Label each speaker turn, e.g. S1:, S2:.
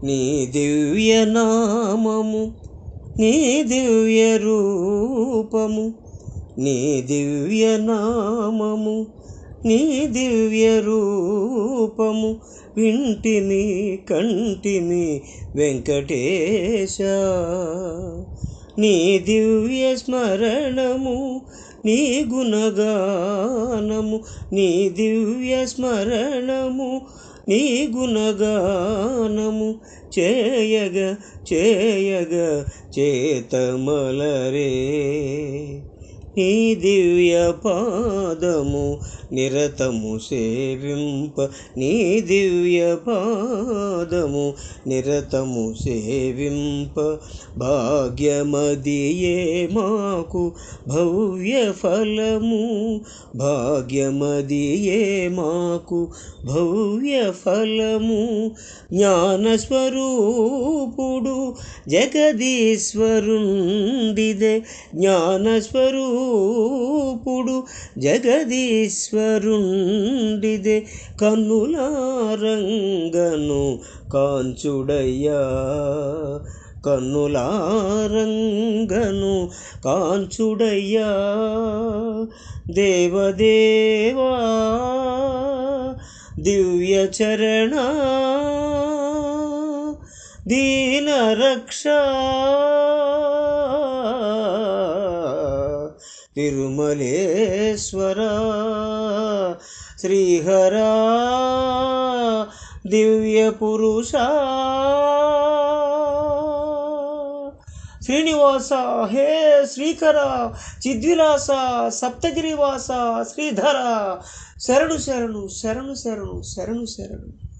S1: నీ దివ్య నామము, నీ దివ్య రూపము, నీ దివ్య నామము, నీ దివ్య రూపము వింటిని కంటిని వెంకటేశ. నీ దివ్య స్మరణము, నీ గుణగానము, నీ దివ్య స్మరణము, నీ గుణగానము చేయగ చేయగ చేతమలరే. నీ దివ్య పాదము నిరతము సేవింప, నీ దివ్య పాదము నిరతము సేవింప, భాగ్యమదియే మాకు భవ్య ఫలము, భాగ్యమదియే మాకు భవ్య ఫలము. జ్ఞానస్వరూపుడు జగదీశ్వరుండిదే, జ్ఞానస్వరూపుడు జగదీశ్వరుండిదే, కన్నులారంగను కాంచుడయ్యా, కన్నులారంగను కాంచుడయ్యా. దేవదేవా దివ్య చరణ దీన రక్ష, తిరుమలేశ్వర శ్రీహరా దివ్య పురుష. శ్రీనివాస హే శ్రీకర చిద్విలాస సప్తగిరివాస శ్రీధర, శరణు శరణు శరణు శరణు శరణు శరణు.